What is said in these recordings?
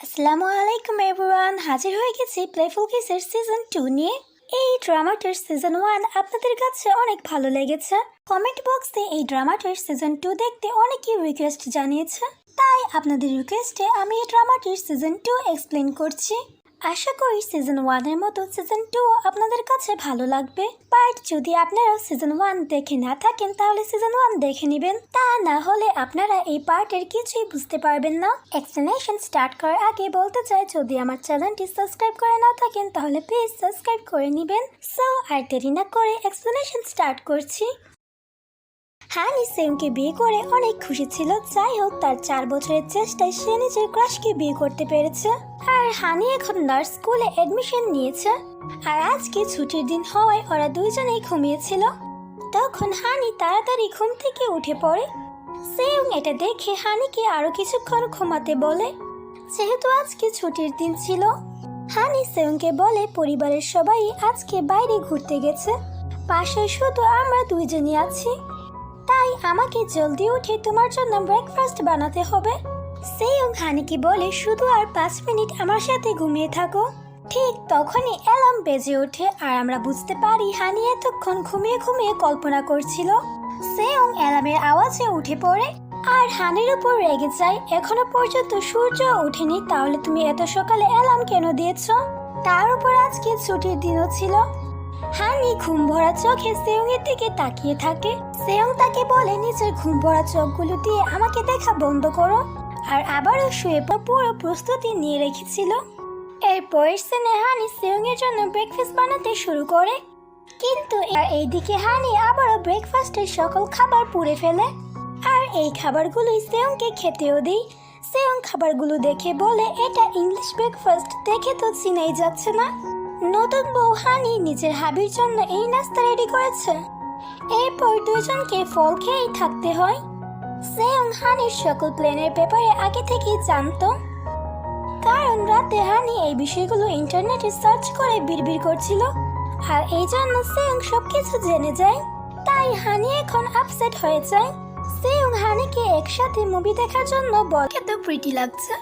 আসসালামু আলাইকুম এভরিওয়ান, হাজির হয়ে গেছি প্লেফুল কিসের সিজন 2 নিয়ে। এই ড্রামাটার সিজন 1 আপনাদের কাছে অনেক ভালো লেগেছে। কমেন্ট বক্সে এই ড্রামাটার সিজন 2 দেখতে অনেকেই রিকোয়েস্ট জানিয়েছে, তাই আপনাদের রিকোয়েস্টে আমি এই ড্রামাটির সিজন 2 এক্সপ্লেন করছি। আশা করি সিজন 1 এর মতো সিজন 2 আপনাদের কাছে ভালো লাগবে। বাট যদি আপনারা সিজন 1 দেখে না থাকেন তাহলে সিজন 1 দেখে নেবেন, তা না হলে আপনারা এই পার্টের কিছুই বুঝতে পারবেন না। এক্সপ্লেনেশন স্টার্ট করার আগে বলতে চাই, যদি আমার চ্যানেলটি সাবস্ক্রাইব করে না থাকেন তাহলে প্লিজ সাবস্ক্রাইব করে নেবেন। সো আর দেরি না করে এক্সপ্লেনেশন স্টার্ট করছি। হানি সেউংকে বিয়ে করে অনেক খুশি ছিল। যাই হোক, তার 4 বছরের চেষ্টায় সে নিজের ক্রাশকে বিয়ে করতে পেরেছে। আর হানি এখন নার্স স্কুলে এডমিশন নিয়েছে। আর আজকে ছুটির দিন হওয়ায় ওরা দুইজনেই ঘুমিয়েছিল। তখন হানি তাড়াতাড়ি ঘুম থেকে উঠে পড়ে। সেউং এটা দেখে হানিকে আরো কিছুক্ষণ ঘুমাতে বলে, যেহেতু আজকে ছুটির দিন ছিল। হানি সেউংকে বলে, পরিবারের সবাই আজকে বাইরে ঘুরতে গেছে, পাশে শুধু আমরা দুইজনই আছি, তাই আমাকে জলদি উঠে তোমার জন্য ব্রেকফাস্ট বানাতে হবে। সেউং হানিকে বলে, শুধু আর 5 মিনিট আমার সাথে ঘুমিয়ে থাকো। ঠিক তখনই অ্যালার্ম বেজে ওঠে আর আমরা বুঝতে পারি হানি এতক্ষণ ঘুমিয়ে ঘুমিয়ে কল্পনা করছিল। সেউং অ্যালার্মের আওয়াজে উঠে পড়ে আর হানির উপর রেগে যায়, এখনো পর্যন্ত সূর্য ওঠেনি, তাহলে তুমি এত সকালে অ্যালার্ম কেন দিয়েছ? তার উপর আজকে ছুটির দিনও ছিল। হানি ঘুম ভরা চোখে সেউং এর দিকে তাকিয়ে থাকে। সেউং তাকে বলে, নিজের ঘুম ভরা চোখগুলো দিয়ে আমাকে দেখা বন্ধ করো। আর আবারও শুয়ে পুরো প্রস্তুতি নিয়ে রেখেছিল। এরপর সিনে হানি সেউং এর জন্য ব্রেকফাস্ট বানাতে শুরু করে, কিন্তু এইদিকে হানি আবারও ব্রেকফাস্টের সকল খাবার পুড়ে ফেলে। আর এই খাবারগুলোই সেউংকে খেতেও দেয়। সেউং খাবারগুলো দেখে বলে, এটা ইংলিশ ব্রেকফাস্ট দেখে তো চিনাই যাচ্ছে না। নতুন বউ হানি নিজের হাবির জন্য এই নাস্তা রেডি করেছে। এরপর দুজনকে ফল খেয়েই থাকতে হয়। সেউং হানির সকল প্ল্যানের ব্যাপারে আগে থেকেই জানতো, কারণ রাতে হানি এই বিষয়গুলো ইন্টারনেটে সার্চ করে বিড়বিড় করছিল। আর এই জন্য সেউং সবকিছু জেনে যায়। তাই হানি এখন আপসেট হয়ে যায়। সেউং হানিকে একসাথে মুভি দেখার জন্য বলে, তো প্রিটি লাগছে।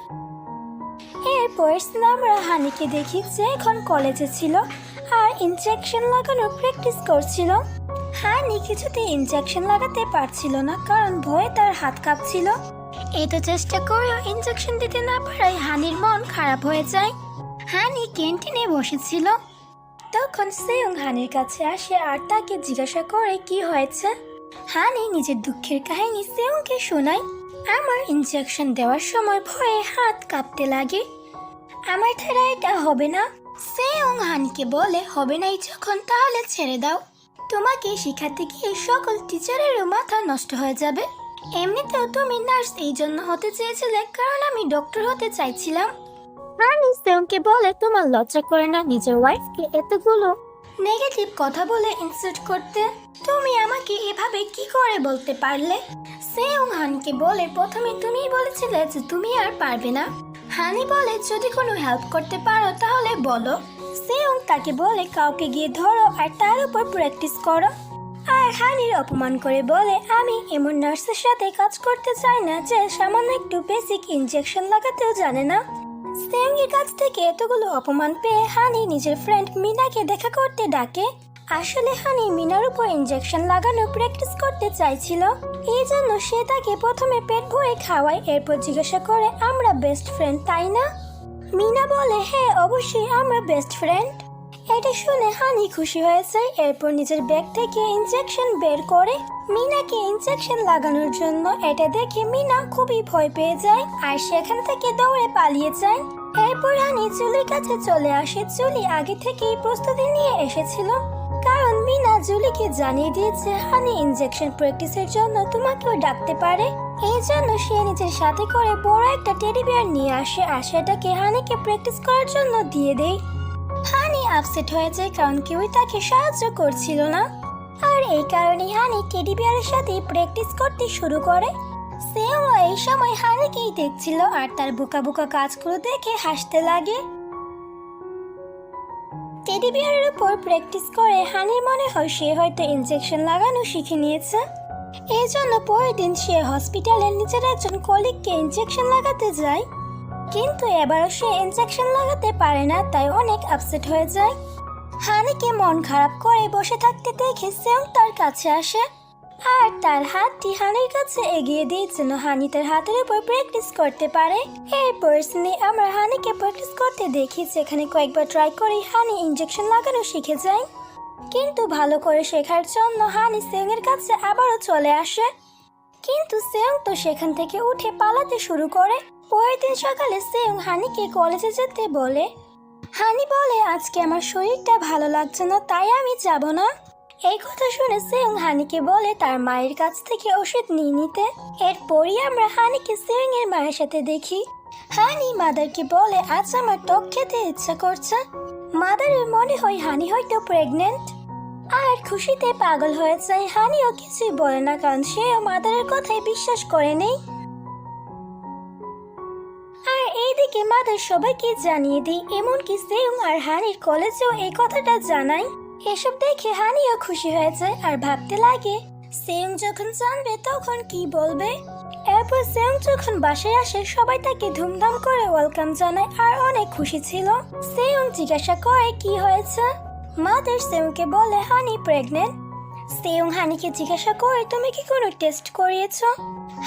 এরপর আমরা হানিকে দেখি যে এখন কলেজে ছিল আর ইনজেকশন লাগানোর প্র্যাকটিস করছিল। হানি কিছুতে ইনজেকশন লাগাতে পারছিল না, কারণ ভয়ে তার হাত কাঁপছিল। এত চেষ্টা করেও ইনজেকশন দিতে না পারায় হানির মন খারাপ হয়ে যায়। হানি ক্যান্টিনে বসেছিল। তখন সেউং হানির কাছে আসে আর তাকে জিজ্ঞাসা করে কি হয়েছে। হানি নিজের দুঃখের কাহিনী সেউংকে শোনায়। আমার ইনজেকশন দেওয়ার সময় ভয়ে হাত কাঁপতে লাগে, আমার দ্বারা এটা হবে না। সেউং হানিকে বলে, হবে নাই যখন তাহলে ছেড়ে দাও, তোমাকে শিখাতে গিয়ে সকল টিচারেরও মাথা নষ্ট হয়ে যাবে। এমনিতেও তুমি নার্স এই জন্য হতে চেয়েছিলে, কারণ আমি ডক্টর হতে চাইছিলাম। হানি সেউংকে বলে, তোমার লজ্জা করে না নিজের ওয়াইফকে এতগুলো নেগেটিভ কথা বলে ইনসাল্ট করতে? তুমি আমাকে এভাবে কি করে বলতে পারলে? সেউং হানিকে বলে, প্রথমে তুমিই বলেছিলে যে তুমি আর পারবে না। হানি বলে, যদি কোনো হেল্প করতে পারো তাহলে বলো। সেউং তাকে বলে, কাউকে গিয়ে ধরো আর তার উপর প্র্যাকটিস করো। আর হানির অপমান করে বলে, আমি এমন নার্সের সাথে কাজ করতে চাই না যে সামান্য একটু বেসিক ইনজেকশন লাগাতেও জানে না। সেউং এর কাছ থেকে এতগুলো অপমান পেয়ে হানি নিজের ফ্রেন্ড মিনাকে দেখা করতে ডাকে। আসলে হানি মিনার উপর ইনজেকশন লাগানো প্র্যাকটিস করতে চাইছিল, এই জন্য সে তাকে প্রথমে পেট ভরে খাওয়ায়। এরপর জিজ্ঞাসা করে, আমরা বেস্ট ফ্রেন্ড তাই না? মিনা বলে, হ্যাঁ অবশ্যই আমরা বেস্ট ফ্রেন্ড। এটা শুনে হানি খুশি হয়েছে। এরপর নিজের ব্যাগ থেকে ইনজেকশন বের করে মিনাকে ইনজেকশন লাগানোর জন্য। এটা দেখে মিনা খুবই ভয় পেয়ে যায় আর সেখান থেকে দৌড়ে পালিয়ে যায়। এরপর হানি জুলির কাছে চলে আসে। জুলি আগে থেকেই প্রস্তুতি নিয়ে এসেছিল, কারণ মিনা জুলিকে জানিয়ে দিয়েছে হানি ইনজেকশন প্র্যাকটিসের জন্য তোমাকেও ডাকতে পারে। এই জন্য সে নিজের সাথে করে বড় একটা টেডি বিয়ার নিয়ে আসে আর সেটাকে হানিকে প্র্যাকটিস করার জন্য দিয়ে দেয়। হানি আপসেট হয়ে যায়, কারণ কেউই তাকে সাহায্য করছিল না। আর এই কারণে হানি টেডি বিয়ারের সাথে প্র্যাকটিস করতে শুরু করে। সেও এই সময় হানিকেই দেখছিল আর তার বোকা বোকা কাজগুলো দেখে হাসতে লাগে। টেডি বিয়ারের উপর প্র্যাকটিস করে হানির মনে হয় সে হয়তো ইনজেকশন লাগানো শিখে নিয়েছে। এই জন্য পরের দিন সে হসপিটালে নিজের একজন কলিগকে ইনজেকশন লাগাতে যায়। কিন্তু এবারও সে ইনজেকশন লাগাতে পারে না, তাই অনেক আপসেট হয়ে যায়। হানিকে মন খারাপ করে বসে থাকতে দেখে সেয়ং তার কাছে আসে আর তার হাতটি হানির কাছে এগিয়ে দিয়ে যেন হানি তার হাতের উপর প্র্যাকটিস করতে পারে। এরপর আমরা হানিকে প্র্যাকটিস করতে দেখি, যেখানে কয়েকবার ট্রাই করে হানি ইনজেকশন লাগানো শিখে যায়। কিন্তু ভালো করে শেখার জন্য হানি সেয়ং এর কাছে আবারও চলে আসে, কিন্তু সেয়ং তো সেখান থেকে উঠে পালাতে শুরু করে। পরের দিন সকালে সেয়ং হানিকে কলেজে যেতে বলে। হানি বলে, আজকে আমার শরীরটা ভালো লাগছে না, তাই আমি যাব না। এই কথা শুনে সেয়ং হানিকে বলে তার মায়ের কাছ থেকে ওষুধ নিয়ে নিতে। এরপরই আমরা হানিকে সেয়ং এর মায়ের সাথে দেখি। হানি মাদারকে বলে, আজ আমার টক খেতে ইচ্ছা করছে। মাদারের মনে হয় হানি হয়তো প্রেগনেন্ট আর খুশিতে পাগল হয়ে যায়। হানিও কিছুই বলে না, কারণ সেও মাদারের কথাই বিশ্বাস করে নেই। আর এইদিকে মাদার সবাইকে জানিয়ে দিই, এমনকি সেয়ং আর হানির কলেজেও এই কথাটা জানায়। এসব দেখে হানিও খুশি হয়ে যায় আর ভাবতে লাগে সেয়ং যখন জানবে তখন কি বলবে। এরপর সেয়ং যখন বাসায় আসে সবাই তাকে ধুমধাম করে ওয়েলকাম জানায় আর অনেক খুশি ছিল। সেয়ং জিজ্ঞাসা করে কি হয়েছে। মাদার সেয়ংকে বলে হানি প্রেগনেন্ট। সেয়ং হানিকে জিজ্ঞাসা করে তুমি কি কোনো টেস্ট করিয়েছো।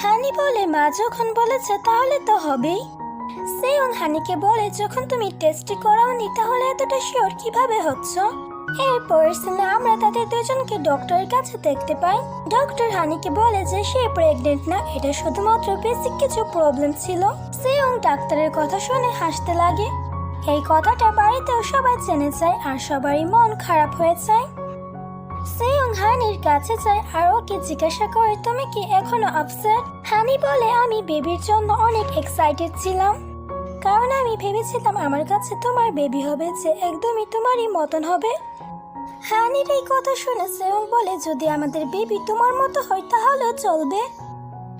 হানি বলে মা যখন বলেছে তাহলে তো হবেই। সেয়ং হানিকে বলে যখন তুমি টেস্ট করাওনি তাহলে এতটা শিওর কিভাবে হচ্ছ। এরপর আমরা তাদের দুজনকে ডক্টরের কাছে দেখতে পাই। ডক্টর হানিকে বলে যে সে প্রেগনেন্ট না, এটা শুধুমাত্র বেসিক কিছু প্রবলেম ছিল। সেয়ং ডাক্তারের কথা শুনে হাসতে লাগে। এই কথাটা বাড়িতেও সবাই জেনে যায় আর সবারই মন খারাপ হয়ে যায়। সেয়ং হানির কাছে যায় আর ওকে জিজ্ঞাসা করে তুমি কি এখনো আপসেট। হানি বলে আমি বেবির জন্য অনেক এক্সাইটেড ছিলাম, কারণ আমি ভেবেছিলাম আমার কাছে তোমার বেবি হবে যে একদমই তোমারই মতন হবে। হানির এই কথা শুনে সেয়ং বলে যদি আমাদের বেবি তোমার মতো হয় তাহলেও চলবে।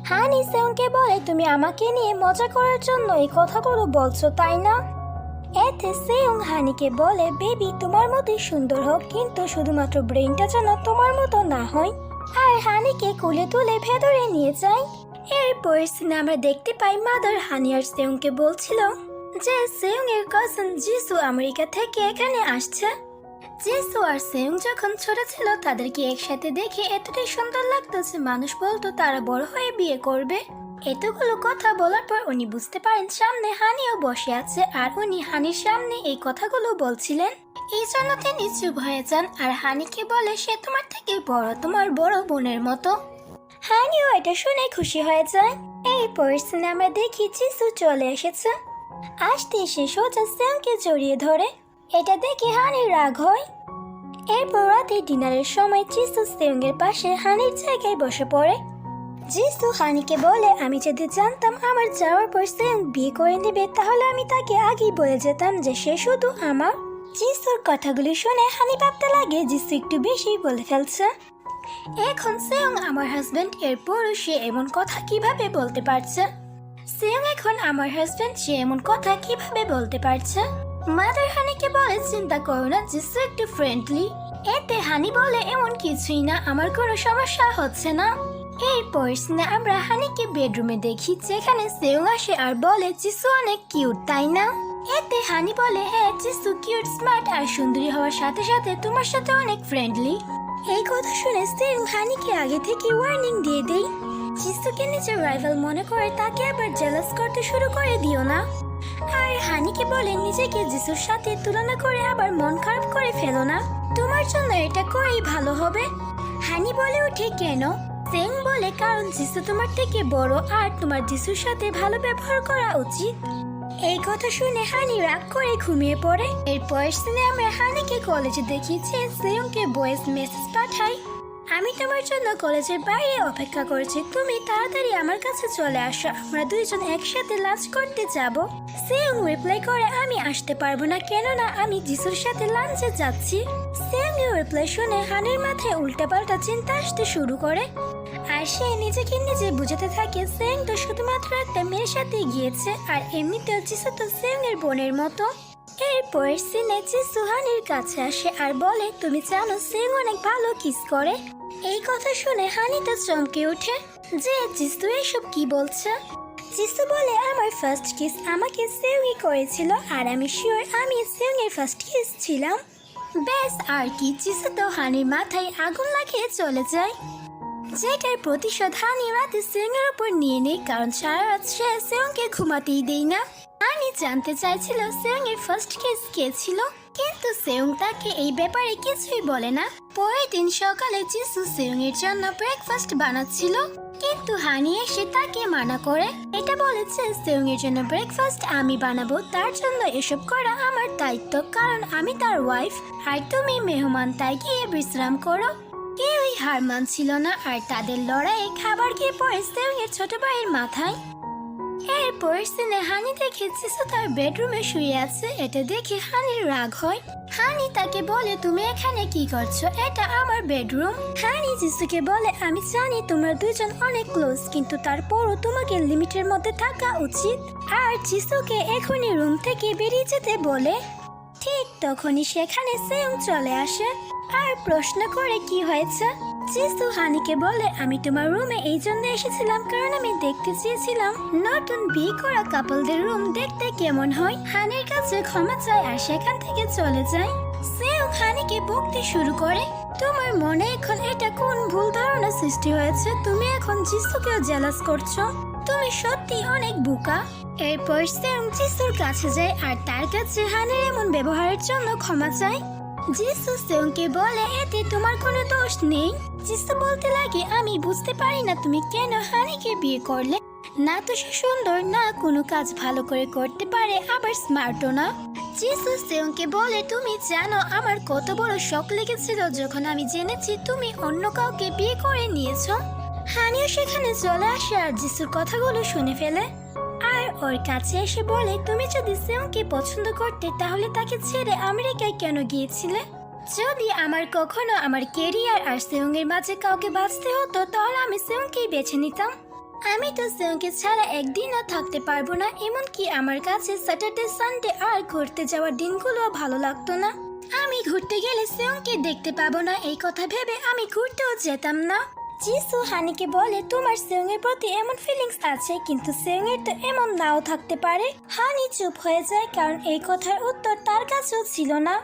হানি সেয়ংকে বলে তুমি আমাকে নিয়ে মজা করার জন্য এই কথাগুলো বলছো তাই না। এতে সেয়ং হানিকে বলে বেবি তোমার মতোই সুন্দর হোক, কিন্তু শুধুমাত্র ব্রেনটা যেন তোমার মতো না হয়। আর হানিকে কোলে তুলে ভেতরে নিয়ে যায়। এরপর আমরা দেখতে পাই মাদার হানি আর সেয়ংকে বলছিল যে সেয়ং এর কাজিন জিসু আমেরিকা থেকে এখানে আসছে। জিসু আর সেয়ং যখন ছোট ছিল তাদেরকে একসাথে দেখে এতটাই সুন্দর লাগতো যে মানুষ বলতো তারা বড় হয়ে বিয়ে করবে। এতগুলো কথা বলার পর উনি বুঝতে পারেন সামনে হানিও বসে আছে আর উনি হানির সামনে এই কথাগুলো বলছিলেন। এই জন্য তিনি চুপ হয়ে যান আর হানিকে বলে সে তোমার থেকে বড়, তোমার বড় বোনের মতো। হানিও এটা শুনে খুশি হয়ে যায়। এই পরিস্থিতি আমরা দেখি জিসু চলে এসেছে। আসতে এসে সোজা সেয়ংকে জড়িয়ে ধরে। এটা দেখে হানির রাগ হয়। এরপর রাতে ডিনারের সময় জিসু সেয়ং এর পাশে হানির জায়গায় বসে পড়ে। জিসু হানিকে বলে আমি যদি জানতাম আমার যাওয়ার পর সেয়ং বিয়ে করে নেবে তাহলে আমি তাকে আগেই বলে যেতাম যে সে শুধু আমার। জিসুর কথাগুলি শুনে হানি ভাবতে লাগে জিসু একটু বেশি বলে ফেলছে। এখন সেয়ং আমার হাজবেন্ড, এরপরও সে এমন কথা কিভাবে বলতে পারছে। সেয়ং এখন আমার হাজবেন্ড, সে এমন কথা কিভাবে বলতে পারছে। মাদার হানিকে বলে চিন্তা করো না, জিসু একটু ফ্রেন্ডলি। এতে হানি বলে এমন কিছুই না, আমার কোনো সমস্যা হচ্ছে না। এরপর আমরা হানিকে বেডরুমে দেখি, যেখানে সেয়ং আসে আর বলে জিসু অনেক কিউট তাই না। এতে হানি বলে হ্যাঁ জিসু কিউট, স্মার্ট আর সুন্দরী হওয়ার সাথে সাথে তোমার সাথে অনেক ফ্রেন্ডলি। এই কথা শুনে সেয়ং হানিকে আগে থেকে ওয়ার্নিং দিয়ে দেয়, জিসুকে নিজের রাইভাল মনে করে তাকে আবার জেলাস করতে শুরু করে দিও না। আর হানিকে বলে নিজেকে জিসুর সাথে তুলনা করে আবার মন খারাপ করে ফেলো না, তোমার জন্য এটা করেই ভালো হবে। হানি বলে ওঠে কেন। সেয়ং বলে কারণ জিসু তোমার থেকে বড় আর তোমার জিসুর সাথে ভালো ব্যবহার করা উচিত। এই কথা শুনে হানি রাগ করে ঘুমিয়ে পড়ে। এরপর আমরা হানিকে কলেজে দেখি যে সেয়ংকে ভয়েস মেসেজ পাঠায়, আমি তোমার জন্য কলেজের বাইরে অপেক্ষা করছি, তুমি তাড়াতাড়ি আমার কাছে চলে আসো, আমরা দুইজন একসাথে লাঞ্চ করতে যাব। সেয়ং রিপ্লাই করে আমি আসতে পারবো না, কেননা আমি জিসুর সাথে লাঞ্চে যাচ্ছি। সেয়ং এর রিপ্লাই শুনে হানির মাথায় উল্টাপাল্টা চিন্তা আসতে শুরু করে আর সে নিজেকে নিজে বুঝাতে থাকে সেয়ং তো শুধুমাত্র একটা মেয়ের সাথে গিয়েছে আর এমনিতেও জিসু তো সেয়ং এর বোনের মতো। এরপর সিনে জিসু হানির কাছে আসে আর বলে তুমি জানো সেয়ং অনেক ভালো কিস করে। এই কথা শুনে হানি তো চমকে ওঠে যে জিসু এসব কি বলছে। জিসু বলে আমার ফার্স্ট কিস আমাকে সেউংই করেছিল আর আমি শিওর আমি সেউংয়ের ফার্স্ট কিস ছিলাম। ব্যাস আর কি, জিসু তো হানির মাথায় আগুন লাগিয়ে চলে যায়। যেটার প্রতিশোধ হানি রাতে সেউংয়ের উপর নিয়ে নেই, কারণ সারা রাত সে সেউংকে ঘুমাতেই দেয় না। হানি জানতে চাইছিল সেউংয়ের ফার্স্ট কিস কে ছিল, কিন্তু সেউং তাকে এই ব্যাপারে কিছুই বলে না। পরের দিন সকালে জিসু সেউংয়ের জন্য ব্রেকফাস্ট বানাচ্ছিল, কিন্তু হানি এসে তাকে মানা করে। এটা বলেছে সেউংয়ের জন্য ব্রেকফাস্ট আমি বানাবো, তার জন্য এসব করা আমার দায়িত্ব, কারণ আমি তার ওয়াইফ আর তুমি মেহমান, তাই গিয়ে বিশ্রাম করো। কেউই হার মানছিল না আর তাদের লড়াইয়ে খাবার খেয়ে পড়ে সেউংয়ের ছোট ভাইয়ের মাথায়। এরপর সিনে হানি দেখে জিসু তার বেডরুমে শুয়ে আছে। এটা দেখে হানির রাগ হয়। হানি তাকে বলে তুমি এখানে কি করছো, এটা আমার বেডরুম। হানি জিসুকে বলে আমি জানি তোমরা দুজন অনেক ক্লোজ, কিন্তু তারপরও তোমাকে লিমিটের মধ্যে থাকা উচিত। আর জিসুকে এখনই রুম থেকে বেরিয়ে যেতে বলে। ঠিক তখনই সেখানে সেউং চলে আসে আর প্রশ্ন করে কি হয়েছে। জিসু হানিকে বলে আমি তোমার রুমে এই জন্য এসেছিলাম কারণ আমি দেখতে চেয়েছিলাম নতুন বিয়ে করা কাপলদের রুম দেখতে কেমন হয়। হানির কাছে ক্ষমা চায় আর সেখান থেকে চলে যায়। সেউং হানিকে বকতে শুরু করে, তোমার মনে এখন এটা কোন ভুল ধারণা সৃষ্টি হয়েছে, তুমি এখন জিসুকেও জেলাস করছো, তুমি সত্যি অনেক বোকা। এরপর সেউং জিসুর কাছে যায় আর তার কাছে হানির এমন ব্যবহারের জন্য ক্ষমা চায়। জিসু সেউংকে বলে এতে তোমার কোনো দোষ নেই। জিসু বলতে লাগে আমি বুঝতে পারি না তুমি কেন হানিকে বিয়ে করলে, না তো সে সুন্দর, না কোনো কাজ ভালো করে করতে পারে, আবার স্মার্টও না। জিসু সেউংকে বলে তুমি জানো আমার কত বড় শক লেগেছিল যখন আমি জেনেছি তুমি অন্য কাউকে বিয়ে করে নিয়েছো। হানিও সেখানে চলে আসে আর জিসুর কথাগুলো শুনে ফেলে আর ওর কাছে এসে বলে তুমি যদি সেউংকে পছন্দ করতে তাহলে তাকে ছেড়ে আমেরিকায় কেন গিয়েছিলে? যদি আমার কখনো আমার কেরিয়ার আর সেউংয়ের মাঝে কাউকে বাঁচতে হতো তাহলে আমি সেউংকেই বেছে নিতাম। আমি তো সেউংকে ছাড়া একদিনও থাকতে পারবো না, এমনকি আমার কাছে স্যাটারডে সানডে আর ঘুরতে যাওয়ার দিনগুলো ভালো লাগতো না। আমি ঘুরতে গেলে সেউংকে দেখতে পাবো না, এই কথা ভেবে আমি ঘুরতেও যেতাম না। জিসু হানিকে বলে তোমার সেউংয়ের প্রতি এমন ফিলিংস আছে, কিন্তু সেউংয়ের তো এমন নাও থাকতে পারে। হানি চুপ হয়ে যায় কারণ এই কথার উত্তর তার কাছেও ছিল না।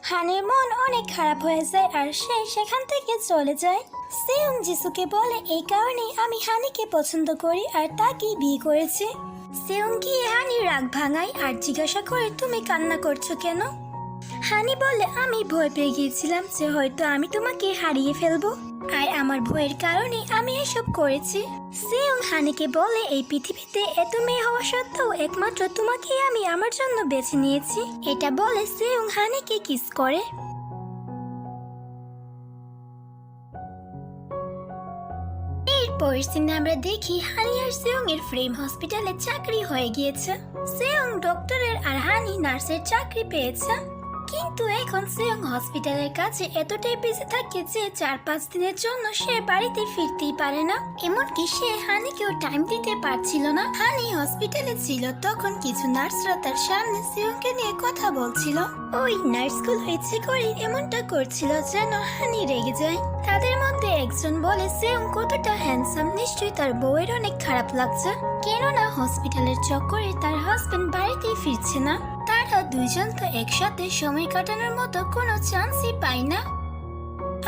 হানির মন অনেক খারাপ হয়ে যায় আর সে সেখান থেকে চলে যায়। সেউং জিসুকে বলে এই কারণেই আমি হানিকে পছন্দ করি আর তাকেই বিয়ে করেছি। সেউং গিয়ে হানির রাগ ভাঙায় আর জিজ্ঞাসা করে তুমি কান্না করছো কেন? হানি বলে আমি ভয় পেয়ে গিয়েছিলাম যে হয়তো আমি তোমাকে হারিয়ে ফেলবো, আর আমার ভয়ের কারণে আমি এসব করেছি। সেউং হানিকে বলে এই পৃথিবীতে এত মেয়ে হওয়া সত্ত্বেও একমাত্র তোমাকে আমি আমার জন্য বেছে নিয়েছি। এটা বলে সেউং হানিকে কিস করে। এরপর সিনে আমরা দেখি হানি আর সেউং এর ফ্রেম হসপিটালে চাকরি হয়ে গিয়েছে। সেউং ডক্টরের আর হানি নার্সের চাকরি পেয়েছে, কিন্তু এখন সেউং হসপিটালের কাছে এতটাই বিজি থাকে যে 4-5 দিনের জন্য সে বাড়িতে ফিরতেই পারে না, এমনকি সে হানিকেও টাইম দিতে পারছিল না। হানি হসপিটালে ছিল তখন কিছু নার্সরা তার সামনে সেউংকে নিয়ে কথা বলছিল। ওই নার্সগুলো ইচ্ছে করে এমনটা করছিল যেন হানি রেগে যায়। তাদের মধ্যে একজন বলে সেউং কতটা হ্যান্ডসাম, নিশ্চয়ই তার বউয়ের অনেক খারাপ লাগছে, কেননা হসপিটালের চক্করে তার হাজবেন্ড বাড়িতেই ফিরছে না। তারা দুইজন তো একসাথে সময় কাটানোর মতো কোনো চান্সই পায় না।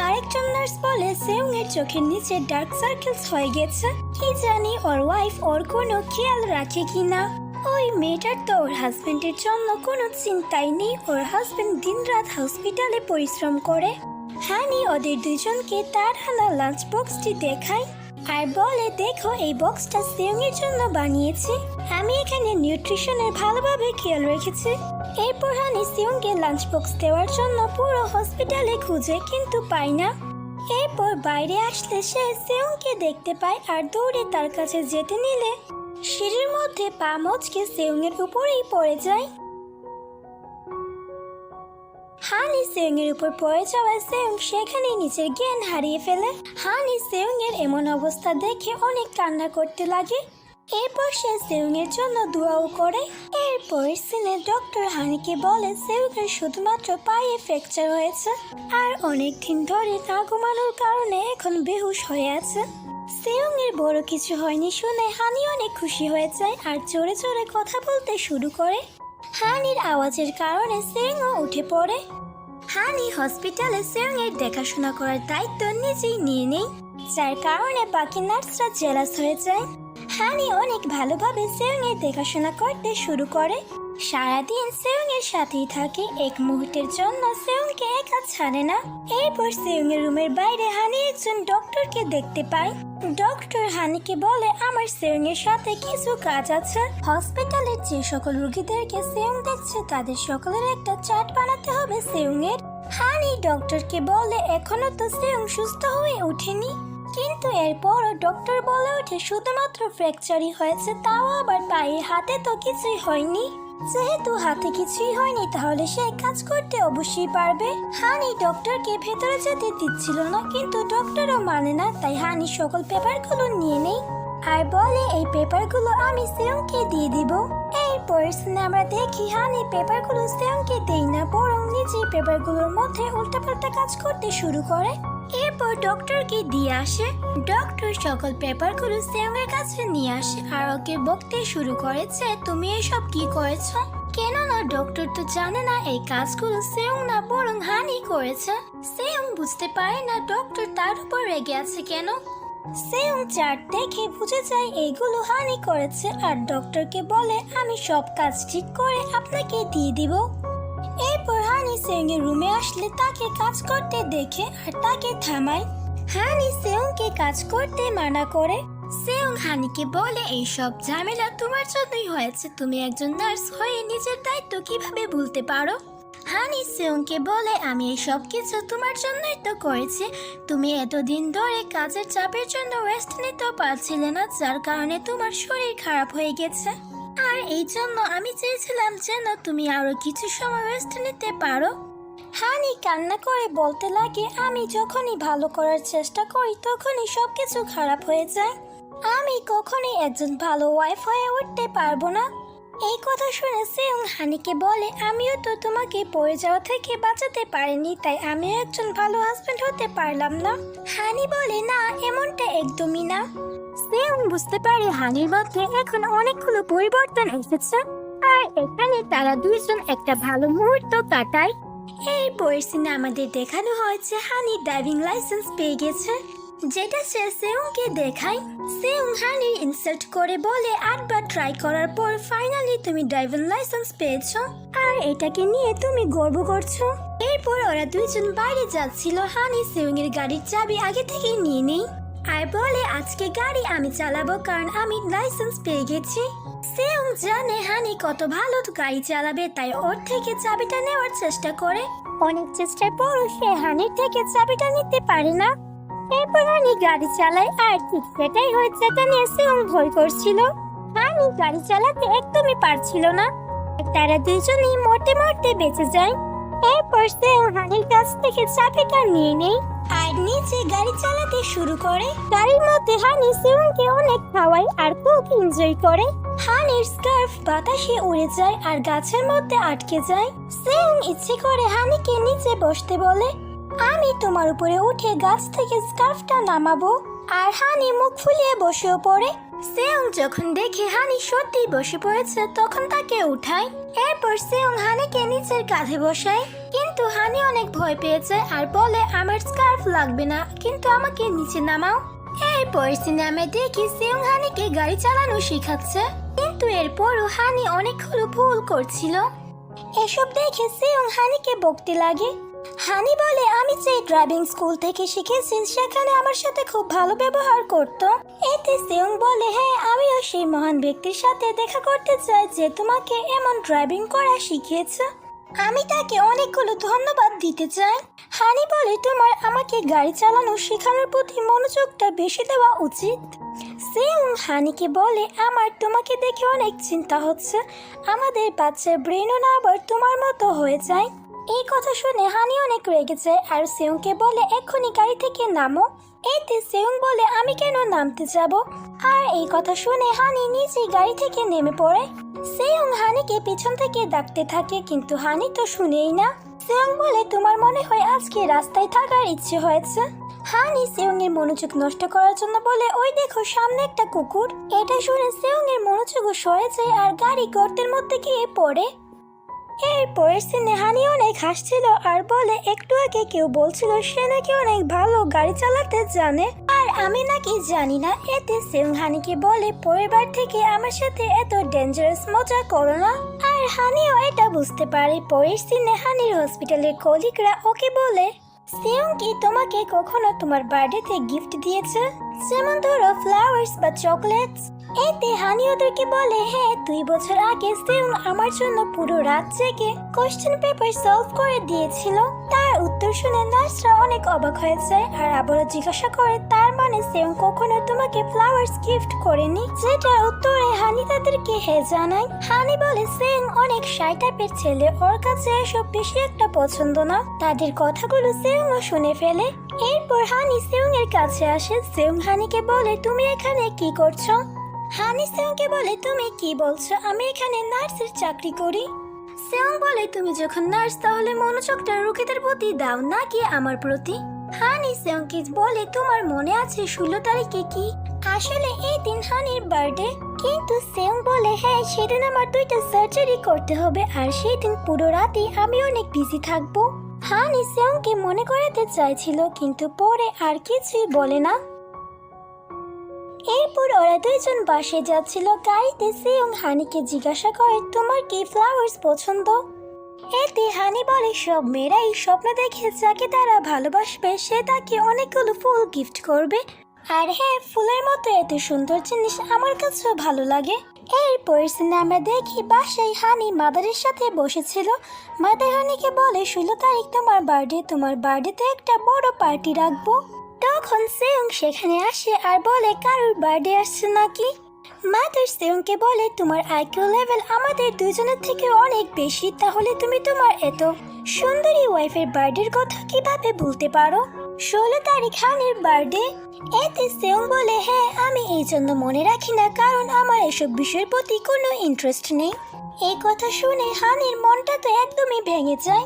আরেকজন নার্স বলে সেউং এর চোখের নিচে ডার্ক সার্কেলস হয়ে গেছে, কি জানি ওর ওয়াইফ ওর কোনো খেয়াল রাখে কিনা। ওই মেয়েটার তো ওর হাজবেন্ডের জন্য কোনো চিন্তাই নেই, ওর হাজবেন্ড দিনরাত হসপিটালে পরিশ্রম করে। হানি ওদের দুজনকে তার হালা লাঞ্চ বক্সটি দেখায় আর বলে দেখো এই বক্সটা সেউং এর জন্য বানিয়েছি, আমি এখানে নিউট্রিশনের ভালোভাবে খেয়াল রেখেছি। এরপর হানি সেউংকে লাঞ্চ বক্স দেওয়ার জন্য পুরো হসপিটালে খুঁজে কিন্তু পায় না। এরপর বাইরে আসলে সে সেউংকে দেখতে পায় আর দৌড়ে তার কাছে যেতে নিলে সিঁড়ির মধ্যে পা মচকে সেউং এর উপরেই পড়ে যায়। হানি সেউং এর উপর পড়ে যাওয়ায় সেউং সেখানেই নিজের জ্ঞান হারিয়ে ফেলে। হানি সেউং এর এমন অবস্থা দেখে অনেক কান্না করতে লাগে। এরপর সে সেউং এর জন্য দোয়াও করে। এরপর সিনে ডক্টর হানিকে বলে সেউং এর শুধুমাত্র পায়ে ফ্র্যাকচার হয়েছে আর অনেক দিন ধরে না ঘুমানোর কারণে এখন বেহুশ হয়ে আছে। সেউং এর বড় কিছু হয়নি শুনে হানি অনেক খুশি হয়ে যায় আর জোরে জোরে কথা বলতে শুরু করে। হানির আওয়াজের কারণে সেউংও উঠে পড়ে। হানি হসপিটালে সেউং এর দেখাশোনা করার দায়িত্ব নিজেই নিয়ে নেয়, যার কারণে বাকি নার্সরা জেলাস হয়ে যায়। হানি অনেক ভালোভাবে সেউং এর দেখাশোনা করতে শুরু করে। সারাদিন সেউং এর সাথেই থাকে, এক মুহূর্তের জন্য সেউংকে একা ছাড়ে না। এরপর সেউং এর রুমের বাইরে হানি একজন ডক্টরকে দেখতে পায়। ডক্টর হানিকে বলে, আমার সেউং এর সাথে কিছু কাজ আছে। হসপিটালের যে সকল রোগীদেরকে সেউং দেখছে তাদের সকলের একটা চার্ট বানাতে হবে সেউং এর। হানি ডক্টরকে বলে, এখনো তো সেউং সুস্থ হয়ে ওঠেনি। কিন্তু এরপরও ডক্টর বলে ওঠে শুধুমাত্র ফ্র্যাকচারই হয়েছে, তাও আবার পায়ে, হাতে তো কিছুই হয়নি। যেহেতু হাতে কিছুই হয়নি তাহলে সে কাজ করতে অবশ্যই পারবে। হানি ডক্টরকে ভেতরে যেতে দিচ্ছিল না, কিন্তু ডক্টরও মানে না, তাই হানি সকল পেপারগুলো নিয়ে নেই আর বলে, এই পেপারগুলো আমি সেউংকে দিয়ে দিব। এরপর আমরা দেখি হানি পেপারগুলো সেউংকে দেই না, বরং নিজেই পেপারগুলোর মধ্যে উল্টাপাল্টা কাজ করতে শুরু করে। এরপর ডক্টরকে দিয়ে আসে। ডক্টর সকল পেপারগুলো সেউং এর কাছে নিয়ে আসে আর ওকে বকতে শুরু করে যে তুমি এসব কি করেছো। কেননা ডক্টর তো জানে না এই কাজগুলো সেউং না বরং হানি করেছে। সেউং বুঝতে পারে না ডক্টর তার উপর রেগে আছে কেন। সেউং চার্ট দেখে বুঝে যায় এইগুলো হানি করেছে আর ডক্টরকে বলে, আমি সব কাজ ঠিক করে আপনাকে দিয়ে দিব। এরপর হানি সেউং এর রুমে আসলে তাকে কাজ করতে দেখে আর তাকে থামায়। হানি সেউংকে কাজ করতে মানা করে। সেউং হানিকে বলে, এই সব ঝামেলা তোমার জন্যই হয়েছে, তুমি একজন নার্স হয়ে নিজের দায়িত্ব কিভাবে ভুলতে পারো। হানি সেউংকে বলে, আমি এই সব কিছু তোমার জন্যই তো করেছি, তুমি এতদিন ধরে কাজের চাপের জন্য রেস্ট নিতেও পারছিলে না, যার কারণে তোমার শরীর খারাপ হয়ে গেছে। আর এই জন্য আমি চেয়েছিলাম যেন তুমি আরো কিছু সময় রেস্ট নিতে পারো। হানি কান্না করে বলতে লাগে, আমি যখনই ভালো করার চেষ্টা করি তখনই সবকিছু খারাপ হয়ে যায়, আমি কখনোই একজন ভালো ওয়াইফ হয়ে উঠতে পারবো না। এই কথা শুনে সেউং হানিকে বলে, আমিও তো তোমাকে পড়ে যাওয়া থেকে বাঁচাতে পারিনি, তাই আমিও একজন ভালো হাজবেন্ড হতে পারলাম না। হানি বলে, না, এমনটা একদমই না। সেউং বুঝতে পারে হানির মধ্যে এখন অনেকগুলো পরিবর্তন এসেছে আর এখানে তারা দুইজন একটা ভালো মুহূর্ত কাটায়। এই পরিস্থিতি আমাদের দেখানো হয়েছে হানি ড্রাইভিং লাইসেন্স পেয়ে গেছে, যেটা সে সেউংকে দেখায়। সেউং হানির ইনসাল্ট করে বলে, 8 বার ট্রাই করার পর ফাইনালি তুমি ড্রাইভিং লাইসেন্স পেয়েছো আর এটাকে নিয়ে তুমি গর্ব করছো। এরপর ওরা দুইজন বাইরে যাচ্ছিল। হানি সেউং এর গাড়ির চাবি আগে থেকেই নিয়ে নেই আর বলে, আজকে গাড়ি আমি চালাবো কারণ আমি লাইসেন্স পেয়ে গেছি। সেউং জানে হানি কত ভালো গাড়ি চালাবে, তাই ওর থেকে চাবিটা নেওয়ার চেষ্টা করে। অনেক চেষ্টার পরও সে হানির থেকে চাবিটা নিতে পারে না। এরপর হানি গাড়ি চালায় আর ঠিক সেটাই হয়েছে যেটা নিয়ে সেউং ভয় করছিল। হানি গাড়ি চালাতে একদমই পারছিল না, তারা দুজনেই মরতে মরতে বেঁচে যায়। এরপর সেউং হানির কাছ থেকে চাবিটা নিয়ে নেয় আর নিচে গাড়ি চালাতে শুরু করে। গাড়ির মধ্যে হানি সেউংকে অনেক খাওয়ায় আর খুব এনজয় করে। হানির স্কার্ফ বাতাসে উড়ে যায় আর গাছের মধ্যে আটকে যায়। সেউং ইচ্ছে করে হানিকে নিচে বসতে বলে, আমি তোমার উপরে উঠে গাছ থেকে স্কার্ফটা নামাবো। আর হানি মুখ ফুলিয়ে বসেও পড়ে। সেউং যখন দেখে হানি সত্যি বসে পড়েছে তখন তাকে উঠায়। এরপর সেউং হানিকে নিচের কাঁধে বসায়, কিন্তু হানি অনেক ভয় পেয়েছে আর বলে, আমার স্কার্ফ লাগবে না, কিন্তু আমাকে নিচে নামাও। এরপর সিনেমা দেখি সেউং হানিকে গাড়ি চালানো শেখাচ্ছে, কিন্তু এরপরও হানি অনেকগুলো ভুল করছিল। এসব দেখে সেউং হানিকে বকতে লাগে। হানি বলে, আমি যে ড্রাইভিং স্কুল থেকে শিখেছি সেখানে আমার সাথে খুব ভালো ব্যবহার করতো। এতে সেউং বলে, হ্যাঁ, আমিও সেই মহান ব্যক্তির সাথে দেখা করতে চাই যে তোমাকে এমন ড্রাইভিং করা শিখিয়েছে। আমি তাকে অনেকগুলো ধন্যবাদ দিতে চাই। হানি বলে, তোমার আমাকে গাড়ি চালানো শেখানোর প্রতি মনোযোগটা বেশি দেওয়া উচিত। সেউং হানিকে বলে, আমার তোমাকে দেখে অনেক চিন্তা হচ্ছে, আমাদের বাচ্চার ব্রেনও না আবার তোমার মতো হয়ে যায়। এই কথা শুনে হানি অনেক রেগে যায় আর সেউংকে বলে, এক্ষুনি গাড়ি থেকে নামো। এতে সেউং বলে, আমি কেন নামতে যাব? আর এই কথা শুনে হানি নিজেই গাড়ি থেকে নেমে পড়ে। সেউং হানিকে পিছন থেকে ডাকতে থাকে, কিন্তু হানি তো শুনেই না। সেয়ং বলে তোমার মনে হয় আজকে রাস্তায় থাকার ইচ্ছে হয়েছে। হানি সেয়ং এর মনোযোগ নষ্ট করার জন্য বলে ওই দেখো সামনে একটা কুকুর। এটা শুনে সেয়ং এর মনোযোগ সরে যায় আর গাড়ি গর্তের মধ্যে গিয়ে পড়ে। এরপরের সিনে হানি অনেক হাসছিল আর বলে একটু আগে কেউ বলছিল সে নাকি অনেক ভালো গাড়ি চালাতে জানে আর আমি নাকি জানি না। এতে সেয়ং হানিকে বলে পরের বার থেকে আমার সাথে এত ডেঞ্জারাস মজা করো না। আর হানিও এটা বুঝতে পারে। পরের সিনে হানির হসপিটালের কলিগরা ওকে বলে সেয়ং কি তোমাকে কখনো তোমার বার্থডেতে গিফট দিয়েছে, যেমন ধরো ফ্লাওয়ার্স বা চকলেটস? এতে হানি ওদেরকে বলে হ্যাঁ 2 বছর আগে সেয়ং আমার জন্য পুরো রাত জেগে কোশ্চেন পেপার সলভ করে দিয়েছিল। তার উত্তর শুনে নার্সরা অনেক অবাক হয়ে যায় আর আবারও জিজ্ঞাসা করে তার মানে সেয়ং কখনো তোমাকে ফ্লাওয়ার্স গিফট করেনি, যেটার উত্তরে হানি তাদেরকে হ্যাঁ জানায়। হানি বলে সেয়ং অনেক শাই টাইপের ছেলে, ওর কাছে এসব বেশি একটা পছন্দ না। তাদের কথাগুলো সেয়ংও শুনে ফেলে। এরপর হানি সেয়ং এর কাছে আসে। সেয়ং হানিকে বলে তুমি এখানে কি করছো? হানি সেয়ংকে বলে তুমি কি বলছো, আমি এখানে নার্সের চাকরি করি। সেয়ং বলে তুমি যখন নার্স তাহলে মনোযোগটা রোগীদের প্রতি দাও নাকি আমার প্রতি? হানি সেয়ংকে বলে তোমার মনে আছে 16 তারিখে কি? আসলে এই দিন হানির বার্থডে। কিন্তু সেয়ং বলে হ্যাঁ সেদিন আমার 2টা সার্জারি করতে হবে আর সেই দিন পুরো রাতে আমি অনেক বিজি থাকবো। হানি সেয়ংকে মনে করাতে চাইছিল কিন্তু পরে আর কিছুই বলে না। এরপর ওরা দুইজন বাসে যাচ্ছিল। গাড়িতে সেয়ং হানিকে জিজ্ঞাসা করে তোমার কি ফ্লাওয়ার্স পছন্দ? এতে হানি বলে সব মেয়েরাই স্বপ্ন দেখে যাকে তারা ভালোবাসবে সে তাকে অনেকগুলো ফুল গিফট করবে, আর হ্যাঁ ফুলের মতো এত সুন্দর জিনিস আমার কাছেও ভালো লাগে। এরপর সিনে আমরা দেখি বাসায় হানি মাদারের সাথে বসেছিল। মাদার হানিকে বলে 16 তারিখ তোমার বার্থডেতে একটা বড় পার্টি রাখবো। তখন সেয়ং সেখানে আসে আর বলে কারোর বার্থডে আসছে নাকি? মাদার সেয়ংকে বলে তোমার আইকিউ লেভেল আমাদের দুজনের থেকে অনেক বেশি, তাহলে তুমি তোমার এত সুন্দরী ওয়াইফের বার্থডের কথা কিভাবে ভুলতে পারো? 16 তারিখ হানির বার্থডে। এতে সেয়ং বলে হ্যাঁ আমি এই জন্য মনে রাখি না কারণ আমার এসব বিষয়ের প্রতি কোনো ইন্টারেস্ট নেই। এই কথা শুনে হানির মনটা তো একদমই ভেঙে যায়।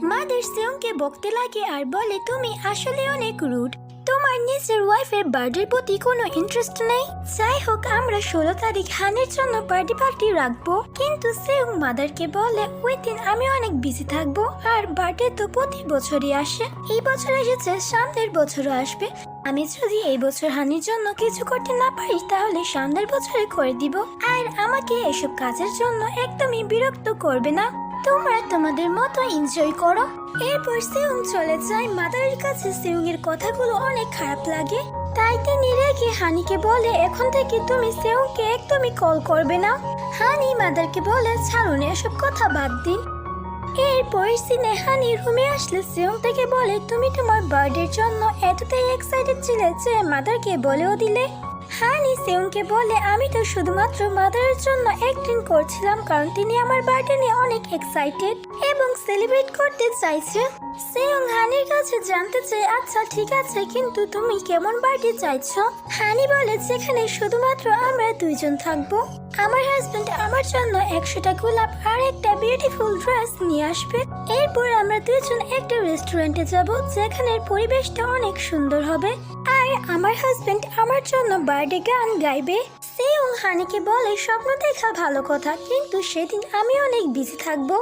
মাদার সেয়ংকে বকতে লাগে আর বলে তুমি আসলে অনেক রুড, তোমার নিজের ওয়াইফের বার্থডের প্রতি কোনো ইন্টারেস্ট নেই। যাই হোক আমরা 16 তারিখ হানির জন্য বার্থডে পার্টি রাখবো। কিন্তু সেয়ং মাদারকে বলে ওই দিন আমি অনেক বিজি থাকবো আর বার্থডে তো প্রতি বছরই আসে, এই বছর এসেছে সামনের বছরও আসবে। আমি যদি এই বছর হানির জন্য কিছু করতে না পারি তাহলে সামনের বছরে করে দিব। আর আমাকে এসব কাজের জন্য একদমই বিরক্ত করবে না, তোমরা তোমাদের মতো এনজয় করো। এরপর সেয়ং চলে যায়। মাদারের কাছে সেয়ং এর কথাগুলো অনেক খারাপ লাগে, তাই তিনি রেগে হানিকে বলে এখন থেকে তুমি সেয়ংকে একদমই কল করবে না। হানি মাদারকে বলে ছাড়ুন এসব কথা বাদ দিন। এরপর সিনে হানি রুমে আসলে সেয়ং থেকে বলে তুমি তোমার বার্থডের জন্য এতটাই এক্সাইটেড ছিলে যে মাদারকে বলেও দিলে। হানি সেয়ংকে বলে আমি তো শুধুমাত্র মাদারের জন্য অ্যাক্টিং করছিলাম কারণ তিনি আমার বার্থডে নিয়ে অনেক এক্সাইটেড এবং সেলিব্রেট করতে চাইছে। সেয়ং হানির কাছে জানতে চায় আচ্ছা ঠিক আছে কিন্তু তুমি কেমন বার্থডে চাইছো? হানি বলে যেখানে শুধুমাত্র আমরা দুইজন থাকবো। আমার হাজবেন্ড আমার জন্য 100টা গোলাপ আর একটা বিউটিফুল ড্রেস নিয়ে আসবে। এরপর আমরা দুইজন একটা রেস্টুরেন্টে যাব যেখানের পরিবেশটা অনেক সুন্দর হবে আর আমার হাজবেন্ড আমার জন্য বার্থডে গান গাইবে। সেয়ং হানিকে বলে স্বপ্ন দেখা ভালো কথা কিন্তু সেদিন আমি অনেক বিজি থাকবো।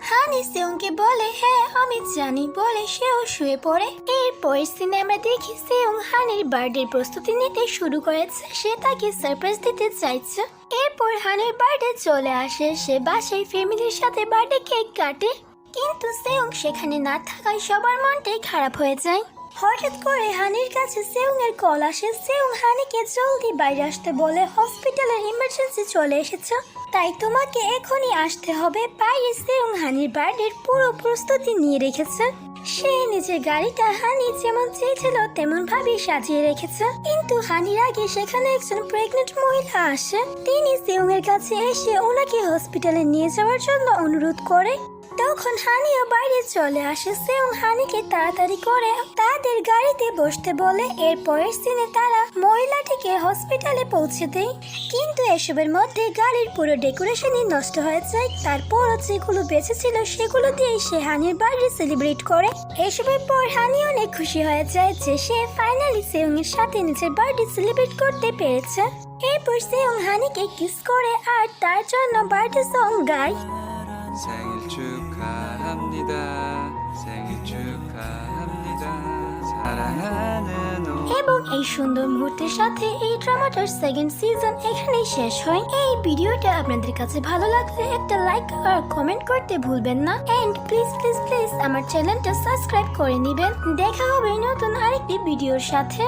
হানি সেয়ংকে বলে হ্যাঁ আমি জানি বলে সেও শুয়ে পড়ে। এরপর সিনে আমরা দেখি সেয়ং হানির বার্থডে প্রস্তুতি নিতে শুরু করেছে, সে তাকে সারপ্রাইজ দিতে চাইছে। এরপর হানির বার্থডে চলে আসে, সে বাসায় ফ্যামিলির সাথে বার্থডে কেক কাটে কিন্তু সেয়ং সেখানে না থাকায় সবার মনটাই খারাপ হয়ে যায়। হঠাৎ করে হানির কাছে সেয়ং এর কল আসে। সেয়ং হানিকে জলদি বাইরে আসতে বলে হসপিটালের ইমার্জেন্সি চলে এসেছে, তাই তোমাকে এখনই আসতে হবে। বাইরে সেয়ং হানির বার্থডের পুরো প্রস্তুতি নিয়ে রেখেছে। সে নিজের গাড়িটা হানি যেমন চেয়েছিল তেমন ভাবে সাজিয়ে রেখেছে। কিন্তু হানির আগে সেখানে একজন প্রেগনেন্ট মহিলা আসে। তিনি সেয়ং এর কাছে এসে ওনাকে হসপিটালে নিয়ে যাওয়ার জন্য অনুরোধ করে। তখন হানিও বাইরে চলে আসে। সেউং হানিকে তাড়াতাড়ি করে তাদের গাড়িতে বসতে বলে। এরপরের সিনে তারা মহিলাটিকে হসপিটালে পৌঁছে দেয়, কিন্তু এসবের মধ্যে গাড়ির পুরো ডেকোরেশনই নষ্ট হয়ে যায়। তারপরও যেগুলো বেঁচে ছিল সেগুলো দিয়েই সে হানির বার্থডে সেলিব্রেট করে। এসবের পর হানি অনেক খুশি হয়ে যায় যে সে ফাইনালি সেউং এর সাথে নিজের বার্থডে সেলিব্রেট করতে পেরেছে। এরপর সেউং হানিকে কিস করে আর তার জন্য বার্থডে সং গায়। 생일 축하합니다. 생일 축하합니다. 사랑하는 এবং এই সুন্দর মুহূর্তের সাথে এই ড্রামাটার সেকেন্ড সিজন এখানেই শেষ হয়। এই ভিডিওটা আপনাদের কাছে ভালো লাগলে একটা লাইক আর কমেন্ট করতে ভুলবেন না। এন্ড প্লিজ প্লিজ প্লিজ আমার চ্যানেলটা সাবস্ক্রাইব করে নেবেন। দেখা হবে নতুন আরেকটি ভিডিওর সাথে।